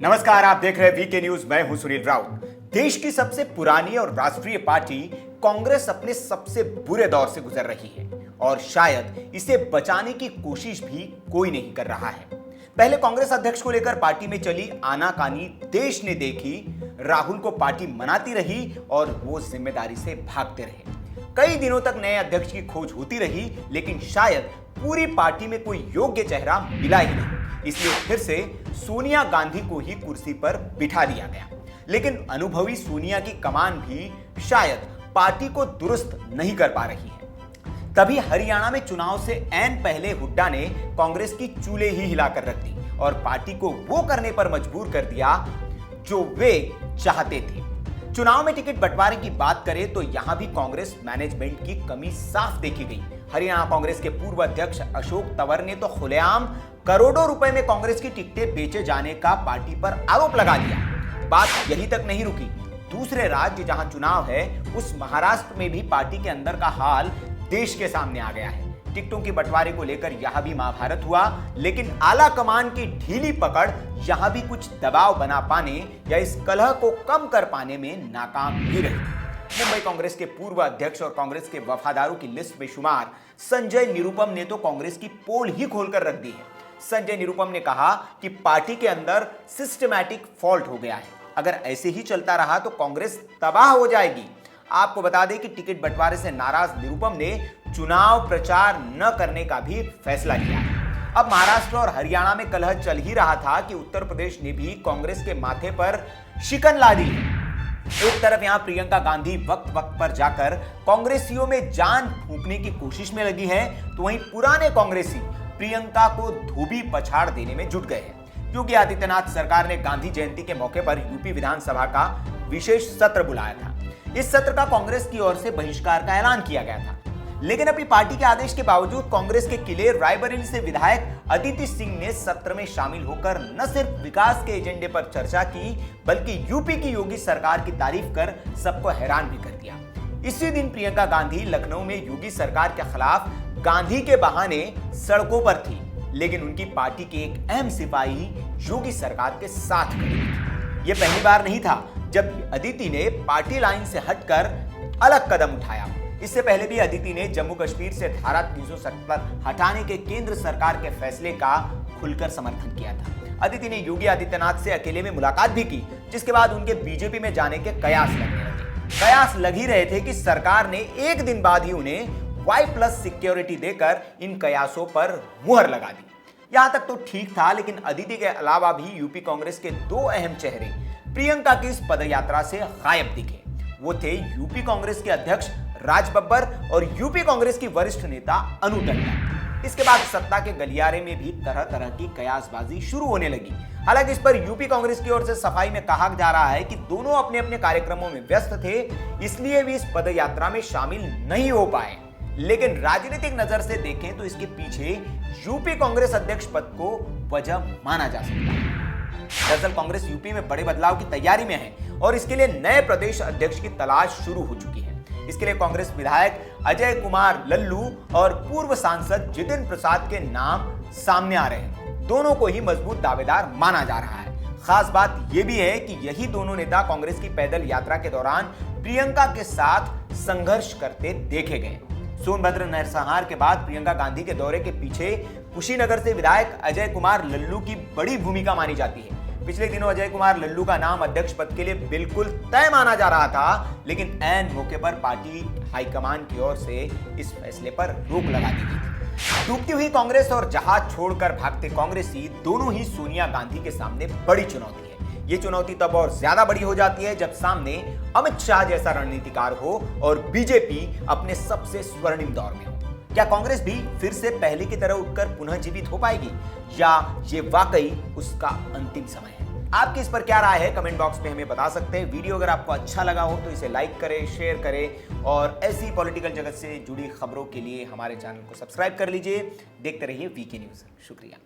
नमस्कार, आप देख रहे हैं वीके न्यूज। मैं हूं सुनील राउत। देश की सबसे पुरानी और राष्ट्रीय पार्टी कांग्रेस अपने सबसे बुरे दौर से गुजर रही है और शायद इसे बचाने की कोशिश भी कोई नहीं कर रहा है। पहले कांग्रेस अध्यक्ष को लेकर पार्टी में चली आनाकानी देश ने देखी। राहुल को पार्टी मनाती रही और वो जिम्मेदारी से भागते रहे। कई दिनों तक नए अध्यक्ष की खोज होती रही, लेकिन शायद पूरी पार्टी में कोई योग्य चेहरा मिला ही नहीं। इसलिए फिर से सोनिया गांधी को ही कुर्सी पर बिठा दिया गया। लेकिन अनुभवी सोनिया की कमान भी शायद पार्टी को दुरुस्त नहीं कर पा रही है। तभी हरियाणा में चुनाव से ऐन पहले हुड्डा ने कांग्रेस की चूल्हे ही हिलाकर रख दी और पार्टी को वो करने पर मजबूर कर दिया जो वे चाहते थे। चुनाव में टिकट बंटवारे की बात करें तो यहां भी कांग्रेस मैनेजमेंट की कमी साफ देखी गई। हरियाणा कांग्रेस के पूर्व अध्यक्ष अशोक तंवर ने तो खुलेआम करोड़ों रुपए में कांग्रेस की टिकटें बेचे जाने का पार्टी पर आरोप लगा दिया। बात यही तक नहीं रुकी। दूसरे राज्य जहां चुनाव है, उस महाराष्ट्र में भी पार्टी के अंदर का हाल देश के सामने आ गया है। टिकटों के बंटवारे को लेकर यहां भी महाभारत हुआ, लेकिन आला कमान की ढीली पकड़ यहां भी कुछ दबाव बना पाने या इस कलह को कम कर पाने में नाकाम ही रही। मुंबई कांग्रेस के पूर्व अध्यक्ष और कांग्रेस के वफादारों की लिस्ट में शुमार संजय निरुपम ने तो कांग्रेस की पोल ही खोलकर रख दी है। संजय निरुपम ने कहा कि पार्टी के अंदर सिस्टमैटिक फॉल्ट हो गया है। अगर ऐसे ही चलता रहा तो कांग्रेस तबाह हो जाएगी। आपको बता दें कि टिकट बंटवारे से नाराज निरुपम ने चुनाव प्रचार न करने का भी फैसला किया है। अब महाराष्ट्र और हरियाणा में कलह चल ही रहा था कि उत्तर प्रदेश ने भी कांग्रेस के माथे पर शिकन ला दी है। एक तरफ यहां प्रियंका गांधी वक्त वक्त पर जाकर कांग्रेसियों में जान फूंकने की कोशिश में लगी है, तो वहीं पुराने कांग्रेसी प्रियंका को धोबी पछाड़ देने में जुट गए हैं। योगी आदित्यनाथ सरकार ने गांधी जयंती के मौके पर यूपी विधानसभा का विशेष सत्र बुलाया था। इस सत्र का कांग्रेस की ओर से बहिष्कार का ऐलान किया गया था, लेकिन अपनी पार्टी के आदेश के बावजूद कांग्रेस के किले रायबरेली से विधायक अदिति सिंह ने सत्र में शामिल होकर न सिर्फ विकास के एजेंडे पर चर्चा की, बल्कि यूपी की योगी सरकार की तारीफ कर सबको हैरान भी कर दिया। इसी दिन प्रियंका गांधी लखनऊ में योगी सरकार के खिलाफ गांधी के बहाने सड़कों पर थी, लेकिन उनकी पार्टी के एक अहम सिपाही योगी सरकार के साथ खड़ी थी। यह पहली बार नहीं था जब अदिति ने पार्टी लाइन से हटकर अलग कदम उठाया। इससे पहले भी अदिति ने जम्मू कश्मीर से धारा 370 हटाने के केंद्र सरकार के फैसले का खुलकर समर्थन किया था। अदिति ने योगी आदित्यनाथ से अकेले में मुलाकात भी की, जिसके बाद उनके बीजेपी में जाने के कयास लगने लगे। कयास लग ही रहे थे कि सरकार ने एक दिन बाद ही उन्हें Y+ सिक्योरिटी देकर इन कयासों पर मुहर लगा दी। यहां तक तो ठीक था, लेकिन अदिति के अलावा भी यूपी कांग्रेस के दो अहम चेहरे प्रियंका की इस पदयात्रा से गायब दिखे। वो थे यूपी कांग्रेस के अध्यक्ष राज बब्बर और यूपी कांग्रेस की वरिष्ठ नेता अनु टंडन। इसके बाद सत्ता के गलियारे में भी तरह तरह की कयासबाजी शुरू होने लगी। हालांकि इस पर यूपी कांग्रेस की ओर से सफाई में कहा जा रहा है कि दोनों अपने अपने कार्यक्रमों में व्यस्त थे, इसलिए भी इस पदयात्रा में शामिल नहीं हो पाए। लेकिन राजनीतिक नजर से देखें तो इसके पीछे यूपी कांग्रेस अध्यक्ष पद को वजह माना जा सकता है। दरअसल कांग्रेस यूपी में बड़े बदलाव की तैयारी में है और इसके लिए नए प्रदेश अध्यक्ष की तलाश शुरू हो चुकी है। इसके लिए कांग्रेस विधायक अजय कुमार लल्लू और पूर्व सांसद जितिन प्रसाद के नाम सामने आ रहे हैं। दोनों को ही मजबूत दावेदार माना जा रहा है। खास बात यह भी है कि यही दोनों नेता कांग्रेस की पैदल यात्रा के दौरान प्रियंका के साथ संघर्ष करते देखे गए। सोनभद्र नरसंहार के बाद प्रियंका गांधी के दौरे के पीछे कुशीनगर से विधायक अजय कुमार लल्लू की बड़ी भूमिका मानी जाती है। पिछले दिनों अजय कुमार लल्लू का नाम अध्यक्ष पद के लिए बिल्कुल तय माना जा रहा था, लेकिन ऐन मौके पर पार्टी हाईकमान की ओर से इस फैसले पर रोक लगा दी गई थी। डूबती हुई कांग्रेस और जहाज छोड़कर भागते कांग्रेसी दोनों ही सोनिया गांधी के सामने बड़ी चुनौती है। ये चुनौती तब और ज्यादा बड़ी हो जाती है जब सामने अमित शाह जैसा रणनीतिकार हो और बीजेपी अपने सबसे स्वर्णिम दौर में हो। क्या कांग्रेस भी फिर से पहले की तरह उठकर पुनः जीवित हो पाएगी या ये वाकई उसका अंतिम समय है? आपकी इस पर क्या राय है? कमेंट बॉक्स में हमें बता सकते हैं। वीडियो अगर आपको अच्छा लगा हो तो इसे लाइक करें, शेयर करें और ऐसी पॉलिटिकल जगत से जुड़ी खबरों के लिए हमारे चैनल को सब्सक्राइब कर लीजिए। देखते रहिए वीके न्यूज। शुक्रिया।